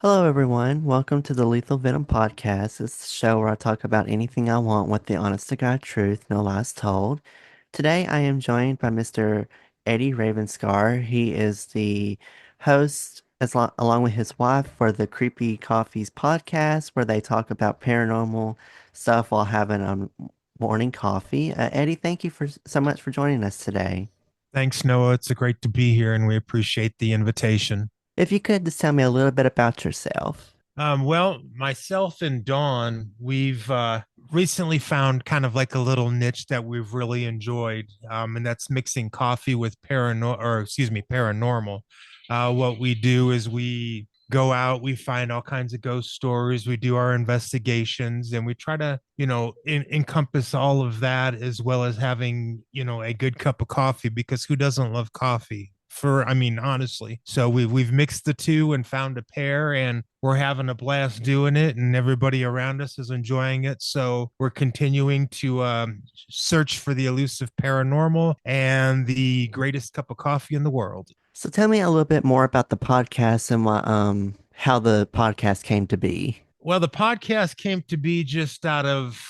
Hello, everyone. Welcome to the Lethal Venom podcast. This is the show where I talk about anything I want with the honest to God truth, no lies told. Today, I am joined by Mr. Eddie Ravenscar. He is the host, along with his wife, for the Creepy Coffees podcast, where they talk about paranormal stuff while having a morning coffee. Eddie, thank you so much for joining us today. Thanks, Noah. It's a great to be here, and we appreciate the invitation. If you could just tell me a little bit about yourself. Well, myself and Dawn, we've recently found kind of like a little niche that we've really enjoyed, and that's mixing coffee with paranormal. What we do is we go out, we find all kinds of ghost stories, we do our investigations, and we try to, encompass all of that as well as having, a good cup of coffee because who doesn't love coffee? Honestly. So we've mixed the two and found a pair, and we're having a blast doing it, and everybody around us is enjoying it. So we're continuing to search for the elusive paranormal and the greatest cup of coffee in the world. So tell me a little bit more about the podcast and how the podcast came to be. Well, the podcast came to be just out of,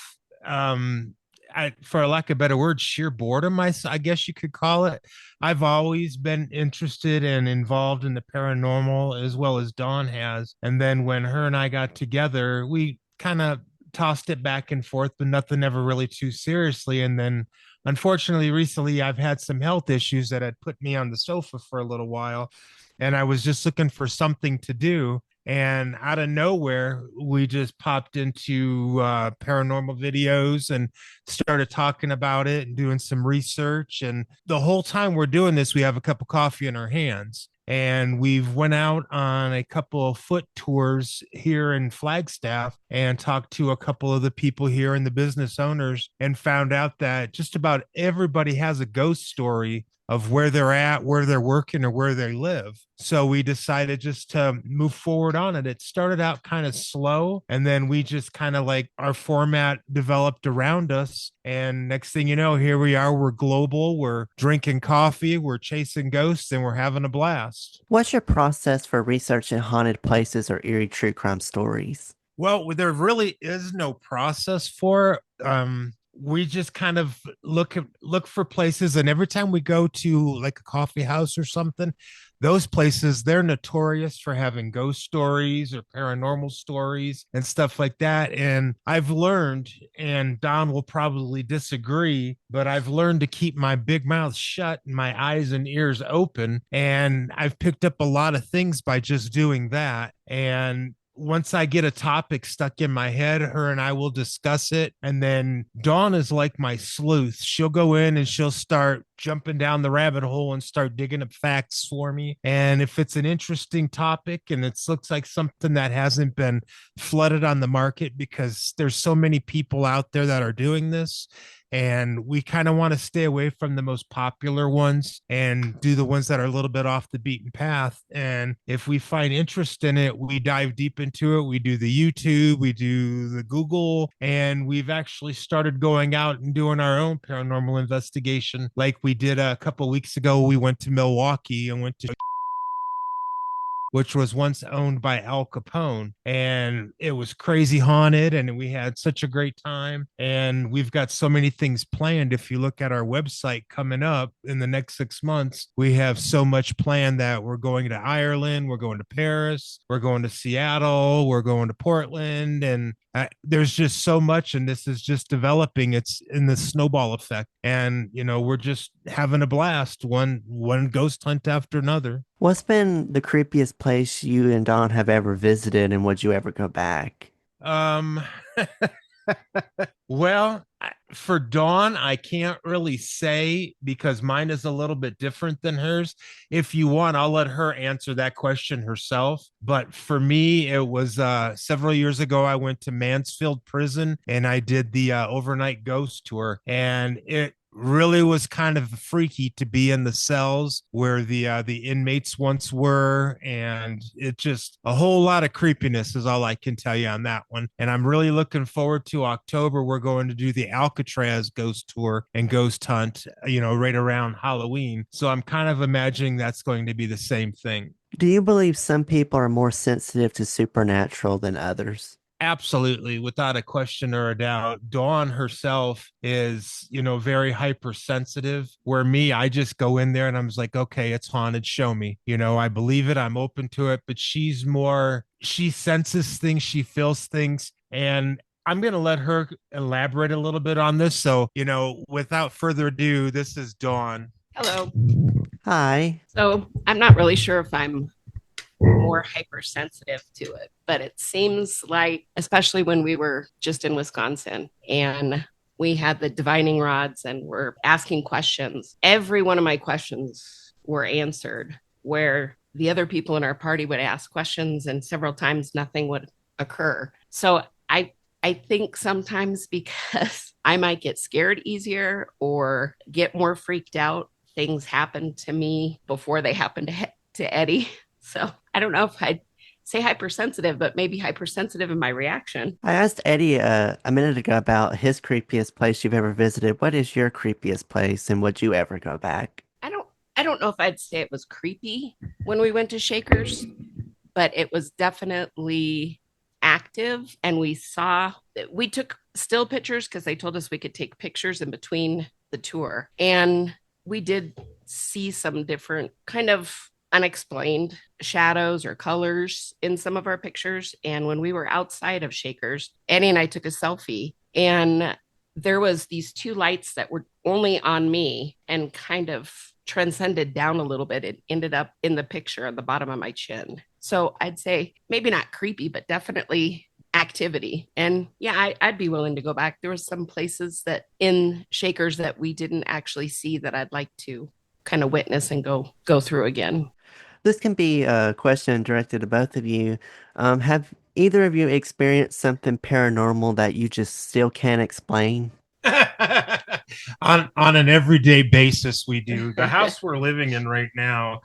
for lack of a better word, sheer boredom, I guess you could call it. I've always been interested and involved in the paranormal as well as Dawn has. And then when her and I got together, we kind of tossed it back and forth, but nothing ever really too seriously. And then unfortunately, recently I've had some health issues that had put me on the sofa for a little while. And I was just looking for something to do, and out of nowhere we just popped into paranormal videos and started talking about it and doing some research. And the whole time we're doing this, we have a cup of coffee in our hands, and we've went out on a couple of foot tours here in Flagstaff and talked to a couple of the people here and the business owners, and found out that just about everybody has a ghost story of where they're at, where they're working, or where they live. So we decided just to move forward on it. It started out kind of slow, and then we just kind of like our format developed around us. And next thing you know, here we are. We're global. We're drinking coffee. We're chasing ghosts, and we're having a blast. What's your process for researching haunted places or eerie true crime stories? Well, there really is no process for it. We just kind of look for places, and every time we go to like a coffee house or something, those places, they're notorious for having ghost stories or paranormal stories and stuff like that. And I've learned, and Don will probably disagree, but I've learned to keep my big mouth shut and my eyes and ears open, and I've picked up a lot of things by just doing that. And once I get a topic stuck in my head, her and I will discuss it. And then Dawn is like my sleuth. She'll go in and she'll start jumping down the rabbit hole and start digging up facts for me. And if it's an interesting topic and it looks like something that hasn't been flooded on the market, because there's so many people out there that are doing this, and we kind of want to stay away from the most popular ones and do the ones that are a little bit off the beaten path. And if we find interest in it, we dive deep into it. We do the YouTube, we do the Google, and we've actually started going out and doing our own paranormal investigation. Like we did a couple of weeks ago, we went to Milwaukee and went to, which was once owned by Al Capone. And it was crazy haunted, and we had such a great time. And we've got so many things planned. If you look at our website coming up in the next 6 months, we have so much planned that we're going to Ireland, we're going to Paris, we're going to Seattle, we're going to Portland, and there's just so much, and this is just developing. It's in the snowball effect, and we're just having a blast, one ghost hunt after another. What's been the creepiest place you and Don have ever visited, and would you ever go back? Um, well, for Dawn, I can't really say because mine is a little bit different than hers. If you want, I'll let her answer that question herself. But for me, it was several years ago. I went to Mansfield Prison and I did the overnight ghost tour, and it really was kind of freaky to be in the cells where the inmates once were, and it just a whole lot of creepiness is all I can tell you on that one. And I'm really looking forward to October. We're going to do the Alcatraz ghost tour and ghost hunt, right around Halloween. So I'm kind of imagining that's going to be the same thing. Do you believe some people are more sensitive to supernatural than others? Absolutely, without a question or a doubt. Dawn herself is, very hypersensitive. Where me, I just go in there and I'm just like, okay, it's haunted. Show me. I believe it. I'm open to it. But she's more, she senses things, she feels things. And I'm going to let her elaborate a little bit on this. So, without further ado, this is Dawn. Hello. Hi. So I'm not really sure if I'm more hypersensitive to it, but it seems like, especially when we were just in Wisconsin and we had the divining rods and we're asking questions, every one of my questions were answered, where the other people in our party would ask questions and several times nothing would occur. So I think sometimes because I might get scared easier or get more freaked out, things happen to me before they happen to Eddie. So I don't know if I'd say hypersensitive, but maybe hypersensitive in my reaction. I asked Eddie a minute ago about his creepiest place you've ever visited. What is your creepiest place and would you ever go back? I don't I don't know if I'd say it was creepy when we went to Shakers, but it was definitely active, and we took still pictures because they told us we could take pictures in between the tour, and we did see some different kind of unexplained shadows or colors in some of our pictures. And when we were outside of Shakers, Annie and I took a selfie, and there was these two lights that were only on me and kind of transcended down a little bit. It ended up in the picture on the bottom of my chin. So I'd say maybe not creepy, but definitely activity. And yeah, I'd be willing to go back. There was some places that in Shakers that we didn't actually see that I'd like to kind of witness and go through again. This can be a question directed to both of you. Have either of you experienced something paranormal that you just still can't explain? On an everyday basis, we do. The house we're living in right now,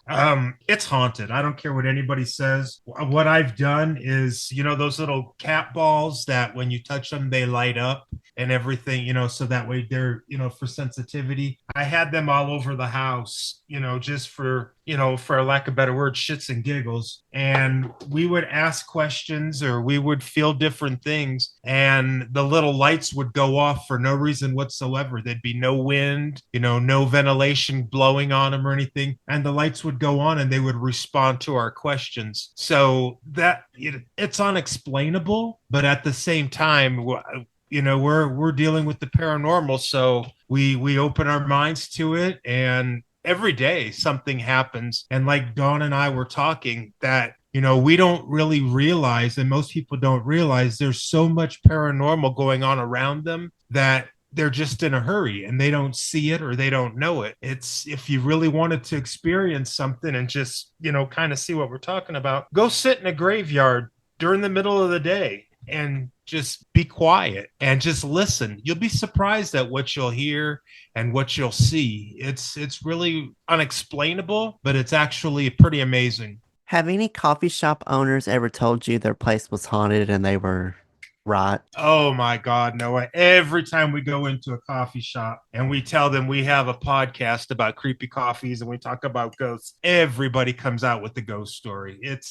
it's haunted. I don't care what anybody says. What I've done is, those little cat balls that when you touch them they light up and everything, so that way they're, for sensitivity. I had them all over the house, just for, for lack of better word, shits and giggles. And we would ask questions or we would feel different things, and the little lights would go off for no reason whatsoever. There'd be no wind, no ventilation blowing on them or anything, and the lights would go on and they would respond to our questions. So it's unexplainable, but at the same time, we're dealing with the paranormal, so we open our minds to it, and every day something happens. And like Dawn and I were talking, that we don't really realize, and most people don't realize, there's so much paranormal going on around them that they're just in a hurry and they don't see it or they don't know it. It's, if you really wanted to experience something and just, kind of see what we're talking about, go sit in a graveyard during the middle of the day and just be quiet and just listen. You'll be surprised at what you'll hear and what you'll see. It's really unexplainable, but it's actually pretty amazing. Have any coffee shop owners ever told you their place was haunted and they were right? Oh my God, Noah. Every time we go into a coffee shop and we tell them we have a podcast about creepy coffees and we talk about ghosts, everybody comes out with the ghost story. It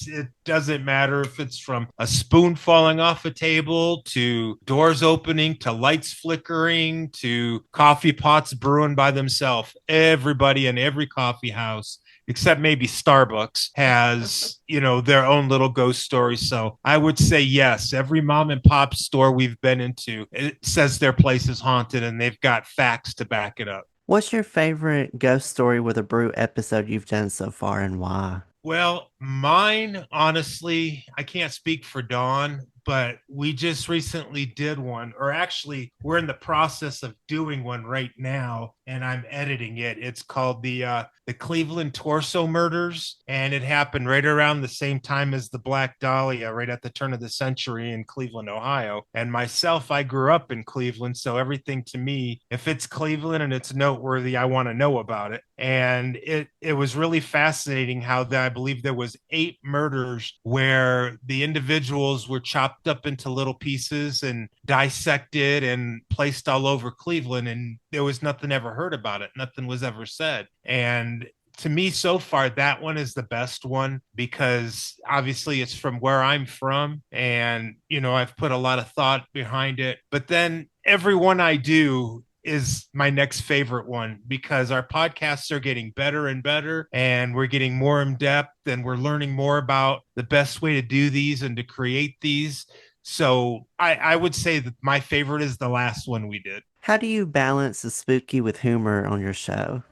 doesn't matter if it's from a spoon falling off a table to doors opening to lights flickering to coffee pots brewing by themselves. Everybody in every coffee house, except maybe Starbucks, has, their own little ghost story. So I would say yes, every mom and pop store we've been into, it says their place is haunted and they've got facts to back it up. What's your favorite ghost story with a brew episode you've done so far and why? Well, mine, honestly, I can't speak for Dawn, but we just recently did one, or actually, we're in the process of doing one right now, and I'm editing it. It's called the Cleveland Torso Murders, and it happened right around the same time as the Black Dahlia, right at the turn of the century in Cleveland, Ohio. And myself, I grew up in Cleveland, so everything to me, if it's Cleveland and it's noteworthy, I want to know about it. And it was really fascinating how I believe there was 8 murders where the individuals were chopped up into little pieces and dissected and placed all over Cleveland, and there was nothing ever heard about it. Nothing was ever said. And to me so far that one is the best one because obviously it's from where I'm from, and I've put a lot of thought behind it, but then every one I do is my next favorite one because our podcasts are getting better and better, and we're getting more in depth, and we're learning more about the best way to do these and to create these. So I would say that my favorite is the last one we did. How do you balance the spooky with humor on your show?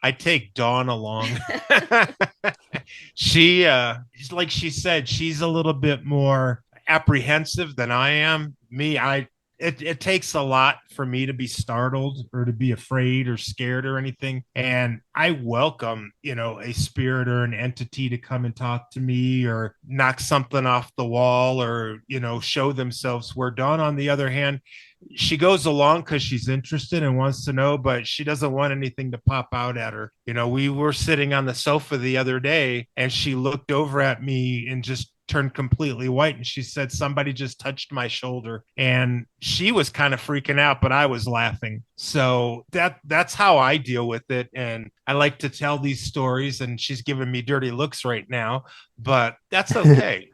I take Dawn along. She like she said, she's a little bit more apprehensive than I am. It takes a lot for me to be startled or to be afraid or scared or anything. And I welcome, a spirit or an entity to come and talk to me or knock something off the wall or, show themselves. Where Dawn, on the other hand, she goes along because she's interested and wants to know, but she doesn't want anything to pop out at her. We were sitting on the sofa the other day and she looked over at me and just turned completely white, and she said somebody just touched my shoulder, and she was kind of freaking out, but I was laughing. So that's how I deal with it, and I like to tell these stories, and she's giving me dirty looks right now, but that's okay.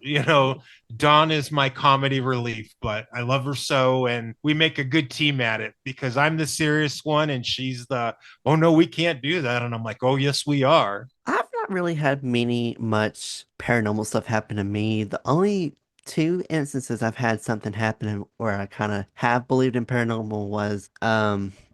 Dawn is my comedy relief, but I love her so, and we make a good team at it because I'm the serious one and she's the, oh no, we can't do that, and I'm like, oh yes we are. I've not really had much paranormal stuff happen to me. The only two instances I've had something happen where I kind of have believed in paranormal was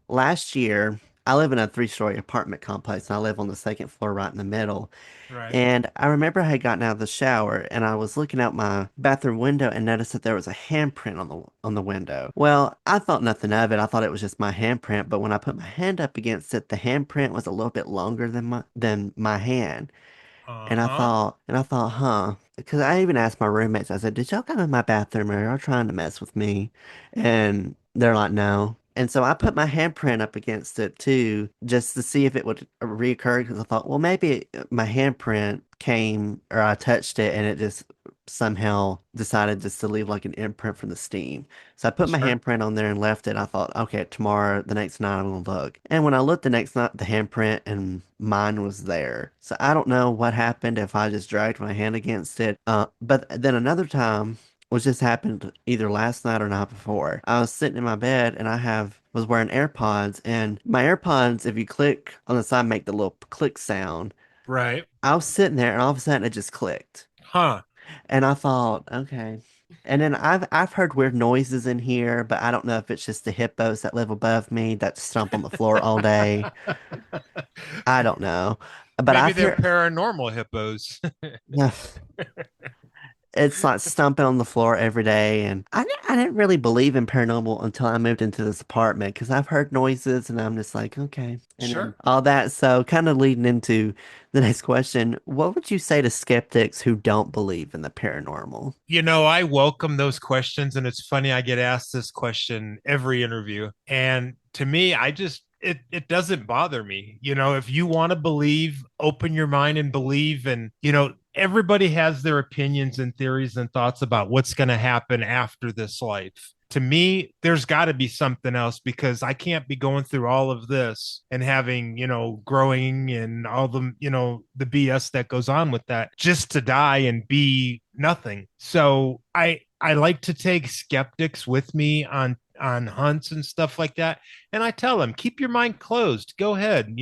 last year. I live in a three-story apartment complex and I live on the second floor right in the middle. Right. And I remember I had gotten out of the shower and I was looking out my bathroom window and noticed that there was a handprint on the window. Well, I thought nothing of it. I thought it was just my handprint, but when I put my hand up against it, the handprint was a little bit longer than my hand. Uh-huh. And I thought, huh? Because I even asked my roommates, I said, did y'all come in my bathroom or are y'all trying to mess with me? And they're like, no. And so I put my handprint up against it too, just to see if it would reoccur. Because I thought, well, maybe my handprint came or I touched it and it just somehow decided just to leave like an imprint from the steam. So I put my Sure. handprint on there and left it. I thought, okay, tomorrow, the next night, I'm gonna look. And when I looked the next night, the handprint and mine was there. So I don't know what happened if I just dragged my hand against it. But then another time, which just happened either last night or night before, I was sitting in my bed and was wearing AirPods, and my AirPods, if you click on the side, make the little click sound. Right. I was sitting there and all of a sudden it just clicked. Huh. And I thought, okay. And then I've heard weird noises in here, but I don't know if it's just the hippos that live above me that stomp on the floor all day. I don't know. But Maybe I've they're heard paranormal hippos. it's like stomping on the floor every day, and I didn't really believe in paranormal until I moved into this apartment because I've heard noises and I'm just like, okay. And then Sure. all that, so kind of leading into the next question, what would you say to skeptics who don't believe in the paranormal? I welcome those questions, and it's funny I get asked this question every interview. And to me, it doesn't bother me. If you want to believe, open your mind and believe, and everybody has their opinions and theories and thoughts about what's going to happen after this life. To me, there's got to be something else because I can't be going through all of this and having, growing and all the BS that goes on with that just to die and be nothing. So I like to take skeptics with me on hunts and stuff like that. And I tell them, keep your mind closed. Go ahead,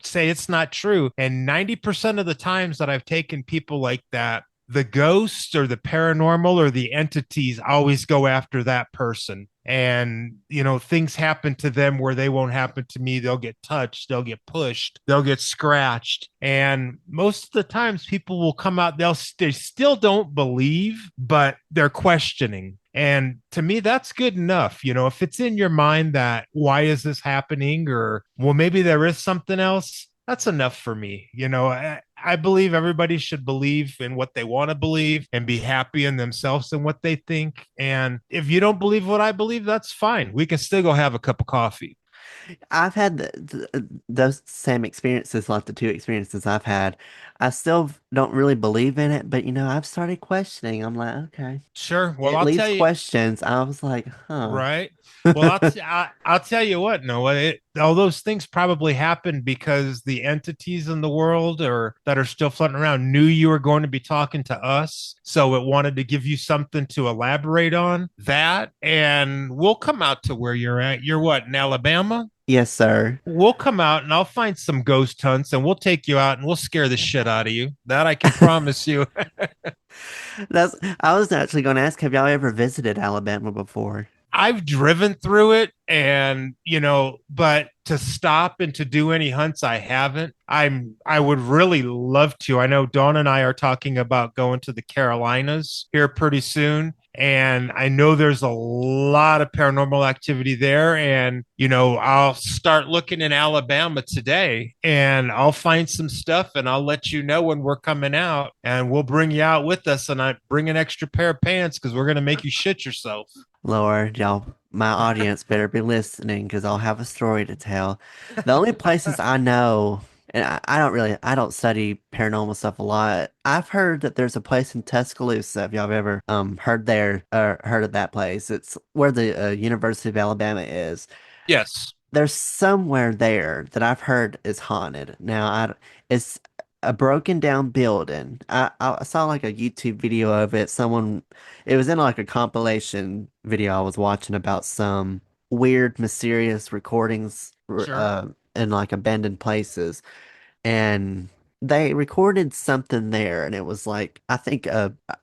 say it's not true. And 90% of the times that I've taken people like that, the ghosts or the paranormal or the entities always go after that person. And, things happen to them where they won't happen to me. They'll get touched, they'll get pushed, they'll get scratched. And most of the times people will come out, they still don't believe, but they're questioning. And to me, that's good enough. If it's in your mind that why is this happening? Or, well, maybe there is something else, that's enough for me. I believe everybody should believe in what they want to believe and be happy in themselves and what they think. And if you don't believe what I believe, that's fine. We can still go have a cup of coffee. I've had those same experiences, like the two experiences I've had. I still don't really believe in it, but I've started questioning. I'm like, okay. Sure. Well, It I'll leaves tell you. questions. I was like, huh. Right. Well, I'll tell you what, Noah. All those things probably happened because the entities in the world or that are still floating around knew you were going to be talking to us, so it wanted to give you something to elaborate on that. And we'll come out to where you're at. You're what, in Alabama? Yes, sir. We'll come out and I'll find some ghost hunts and we'll take you out and we'll scare the shit out of you. That I can promise you. I was actually going to ask, have y'all ever visited Alabama before? I've driven through it and but to stop and to do any hunts I haven't. I would really love to. I know Dawn and I are talking about going to the Carolinas here pretty soon. And I know there's a lot of paranormal activity there. And, I'll start looking in Alabama today and I'll find some stuff and I'll let you know when we're coming out and we'll bring you out with us. And I bring an extra pair of pants because we're going to make you shit yourself. Lord, y'all, my audience better be listening because I'll have a story to tell. The only places I know, and I don't study paranormal stuff a lot. I've heard that there's a place in Tuscaloosa. If y'all have ever heard heard of that place, it's where the University of Alabama is. Yes. There's somewhere there that I've heard is haunted. It's a broken down building. I saw like a YouTube video of it. It was in like a compilation video I was watching about some weird, mysterious recordings, Sure. in like abandoned places, and they recorded something there, and it was like I think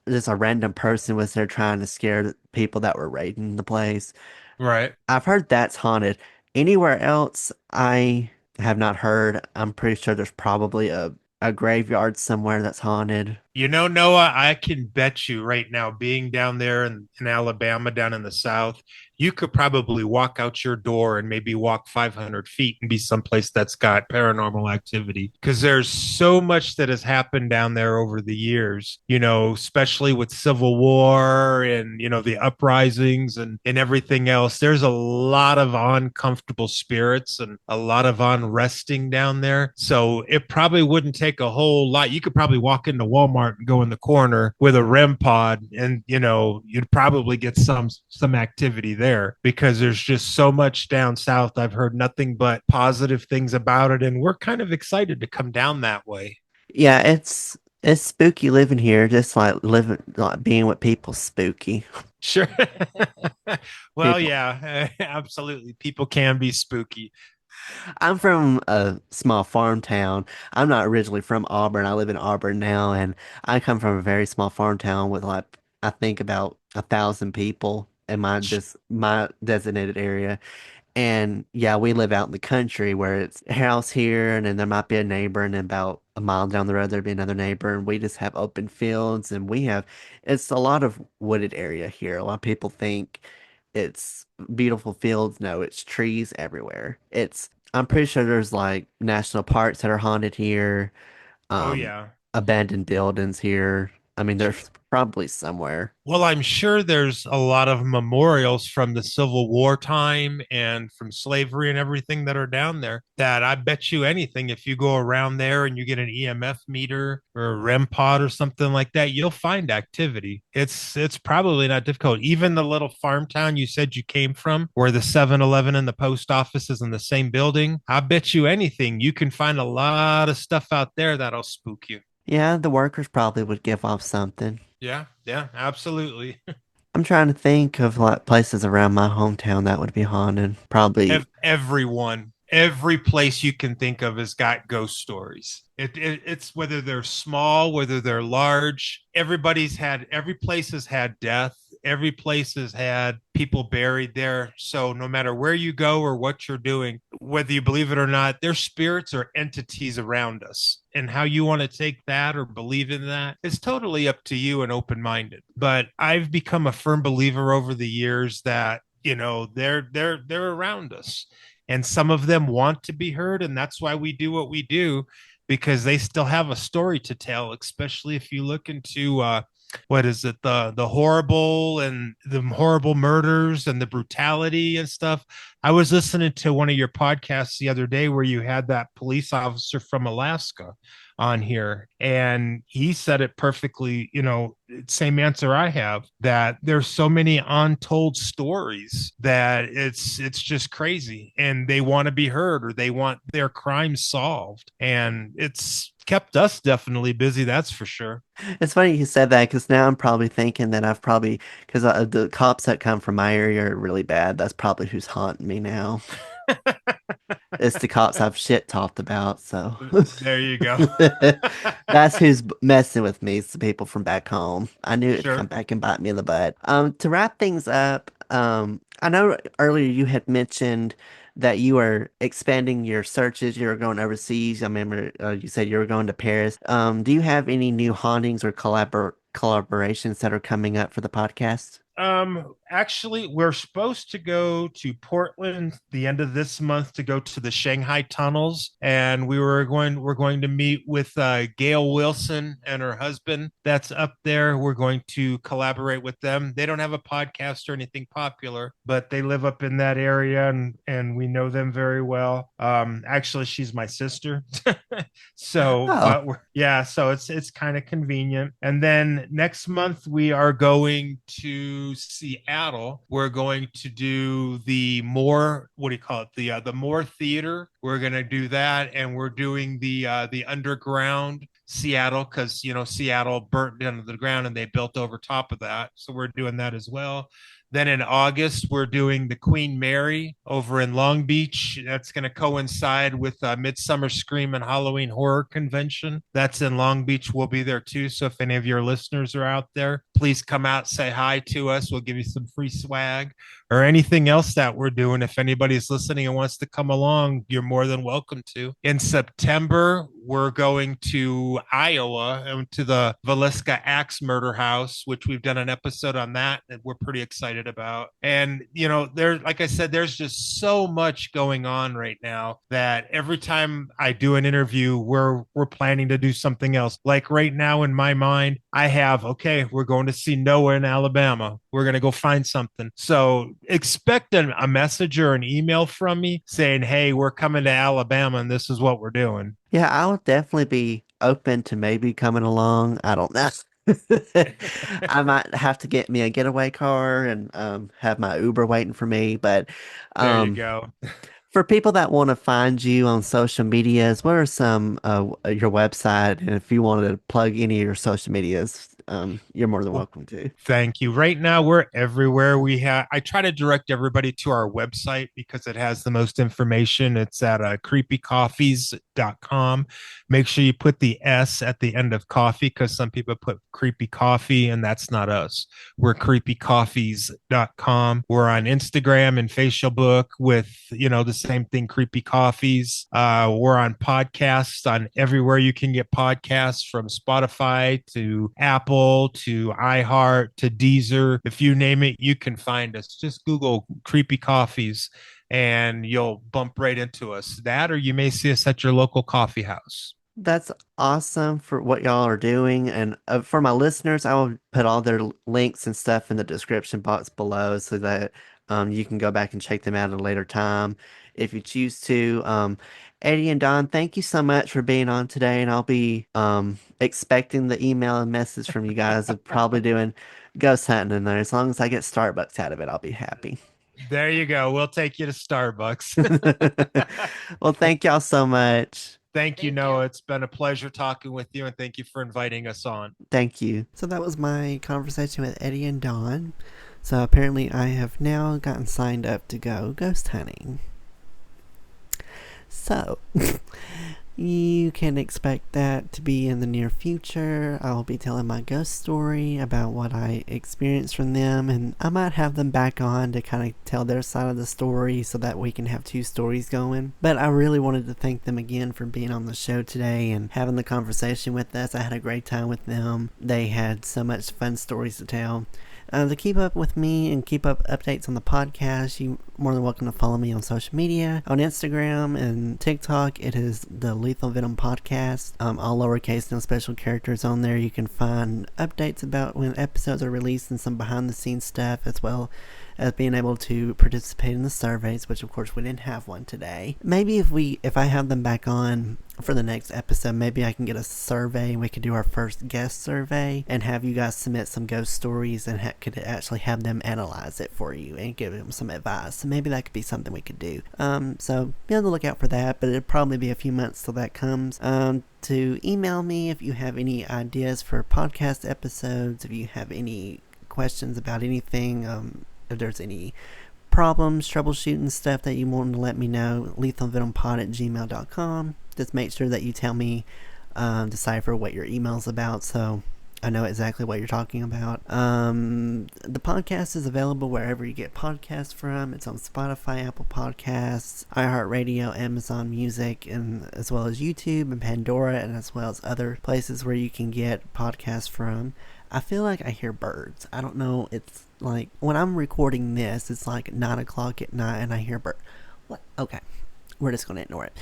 just a random person was there trying to scare the people that were raiding the place. Right. I've heard that's haunted. Anywhere else, I have not heard. I'm pretty sure there's probably a graveyard somewhere that's haunted. Noah, I can bet you right now, being down there in Alabama, down in the South, you could probably walk out your door and maybe walk 500 feet and be someplace that's got paranormal activity. Because there's so much that has happened down there over the years, especially with Civil War and, the uprisings and everything else. There's a lot of uncomfortable spirits and a lot of unresting down there. So it probably wouldn't take a whole lot. You could probably walk into Walmart and go in the corner with a REM pod and you'd probably get some activity there because there's just so much down south. I've heard nothing but positive things about it and we're kind of excited to come down that way. Yeah, it's spooky living here, just like being with people spooky. Sure. Well, People. yeah, absolutely. People can be spooky. I'm from a small farm town. I'm not originally from Auburn. I live in Auburn now, and I come from a very small farm town with like I think about 1,000 people in my designated area. And yeah, we live out in the country where it's a house here, and then there might be a neighbor, and then about a mile down the road there'd be another neighbor, and we just have open fields, and it's a lot of wooded area here. A lot of people think it's beautiful fields. No, it's trees everywhere. I'm pretty sure there's like national parks that are haunted here, Oh, um, yeah. abandoned buildings here. I mean, Sure. there's probably somewhere. Well, I'm sure there's a lot of memorials from the Civil War time and from slavery and everything that are down there that I bet you anything, if you go around there and you get an EMF meter or a REM pod or something like that, you'll find activity. It's probably not difficult. Even the little farm town you said you came from, where the 7-Eleven and the post office is in the same building, I bet you anything, you can find a lot of stuff out there that'll spook you. Yeah, the workers probably would give off something. Yeah, yeah, absolutely. I'm trying to think of like places around my hometown that would be haunted. Probably, Everyone, every place you can think of has got ghost stories. It's whether they're small, whether they're large. Every place has had death. Every place has had people buried there. So no matter where you go or what you're doing, whether you believe it or not, there's spirits or entities around us. And how you want to take that or believe in that is totally up to you and open minded. But I've become a firm believer over the years that they're around us and some of them want to be heard and that's why we do what we do because they still have a story to tell, especially if you look into what is it, the horrible and the horrible murders and the brutality and stuff. I was listening to one of your podcasts the other day where you had that police officer from Alaska on here, and he said it perfectly, same answer I have, that there's so many untold stories that it's just crazy, and they want to be heard, or they want their crimes solved, and it's kept us definitely busy, that's for sure. It's funny you said that because now I'm probably thinking that I've probably, because the cops that come from my area are really bad. That's probably who's haunting me now. It's the cops I've shit talked about, so There you go. that's who's messing with me. It's the people from back home. I knew it'd come Sure. back and bite me in the butt. To wrap things up, I know earlier you had mentioned that you were expanding your searches. You were going overseas. I remember you said you were going to Paris. Do you have any new hauntings or collaborations that are coming up for the podcast? Actually, we're supposed to go to Portland the end of this month to go to the Shanghai tunnels, and we're going to meet with Gail Wilson and her husband. That's up there. We're going to collaborate with them. They don't have a podcast or anything popular, but they live up in that area, and we know them very well. Actually, she's my sister, so Oh, yeah, so it's kind of convenient. And then next month we are going to Seattle. We're going to do the Moore, what do you call it? The Moore Theater. We're going to do that, and we're doing the underground Seattle, because Seattle burnt down to the ground and they built over top of that. So we're doing that as well. Then in August, we're doing the Queen Mary over in Long Beach. That's going to coincide with Midsummer Scream and Halloween Horror Convention. That's in Long Beach. We'll be there too. So if any of your listeners are out there, please come out, say hi to us. We'll give you some free swag or anything else that we're doing. If anybody's listening and wants to come along, you're more than welcome to. In September, we're going to Iowa and to the Villisca Axe Murder House, which we've done an episode on that and we're pretty excited about. And there, like I said, there's just so much going on right now that every time I do an interview, we're planning to do something else. Like right now in my mind, I have, okay, we're going to see Noah in Alabama. We're going to go find something. So expect a message or an email from me saying, hey, we're coming to Alabama and this is what we're doing. yeah, I'll definitely be open to maybe coming along. I don't know. I might have to get me a getaway car and have my Uber waiting for me. But There you um, go. for people that want to find you on social medias, what are some your website? And if you wanted to plug any of your social medias, you're more than Well, welcome to. thank you. Right now, we're everywhere. I try to direct everybody to our website because it has the most information. It's at creepycoffees.com. Make sure you put the S at the end of coffee because some people put creepy coffee, and that's not us. We're creepycoffees.com. We're on Instagram and Facebook with, the same thing, Creepy Coffees. We're on podcasts on everywhere you can get podcasts, from Spotify to Apple to iHeart to Deezer. If you name it, you can find us. Just Google Creepy Coffees and you'll bump right into us. That, or you may see us at your local coffee house. That's awesome for what y'all are doing. And for my listeners, I will put all their links and stuff in the description box below so that you can go back and check them out at a later time if you choose to. Eddie and Don, thank you so much for being on today. And I'll be expecting the email and message from you guys of probably doing ghost hunting in there. As long as I get Starbucks out of it, I'll be happy. There you go. We'll take you to Starbucks. Well, thank y'all so much. Thank you, Thank you. Noah. It's been a pleasure talking with you, and thank you for inviting us on. Thank you. So that was my conversation with Eddie and Dawn. So apparently I have now gotten signed up to go ghost hunting. So you can expect that to be in the near future. I'll be telling my ghost story about what I experienced from them, and I might have them back on to kind of tell their side of the story so that we can have two stories going. But I really wanted to thank them again for being on the show today and having the conversation with us. I had a great time with them. They had so much fun stories to tell. To keep up with me and keep up updates on the podcast, you more than welcome to follow me on social media. On Instagram and TikTok, it is the Lethal Venom Podcast. All lowercase, no special characters on there. You can find updates about when episodes are released and some behind the scenes stuff, as well as being able to participate in the surveys, which of course we didn't have one today. Maybe if I have them back on for the next episode, maybe I can get a survey and we could do our first guest survey and have you guys submit some ghost stories and could actually have them analyze it for you and give them some advice. So maybe that could be something we could do. So be on the lookout for that, but it'll probably be a few months till that comes. To email me if you have any ideas for podcast episodes, if you have any questions about anything, if there's any problems, troubleshooting stuff that you want to let me know, lethalvenompod@gmail.com. Just make sure that you tell me, decipher what your email's about so I know exactly what you're talking about. The podcast is available wherever you get podcasts from. It's on Spotify, Apple Podcasts, iHeartRadio, Amazon Music, and as well as YouTube and Pandora, and as well as other places where you can get podcasts from. I feel like I hear birds. I don't know. It's like when I'm recording this, it's like 9 o'clock at night and I hear birds. What? Okay. We're just going to ignore it.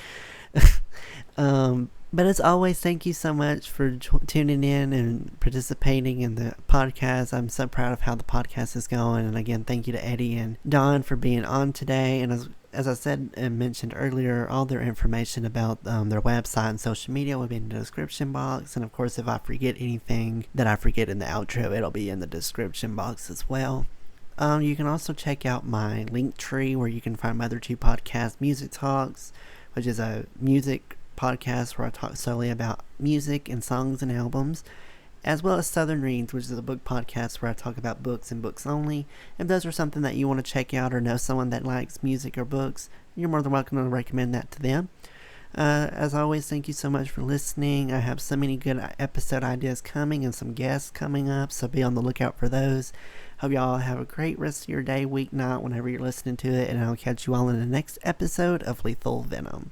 But as always, thank you so much for tuning in and participating in the podcast. I'm so proud of how the podcast is going. And again, thank you to Eddie and Dawn for being on today. And as I said and mentioned earlier, all their information about their website and social media will be in the description box. And of course, if I forget anything that I forget in the outro, it'll be in the description box as well. You can also check out my link tree where you can find my other two podcasts, Music Talks, which is a music podcast where I talk solely about music and songs and albums, as well as Southern Reads, which is a book podcast where I talk about books and books only. If those are something that you want to check out or know someone that likes music or books, you're more than welcome to recommend that to them. As always, thank you so much for listening. I have so many good episode ideas coming and some guests coming up, so be on the lookout for those. Hope y'all have a great rest of your day, week, night, whenever you're listening to it, and I'll catch you all in the next episode of Lethal Venom.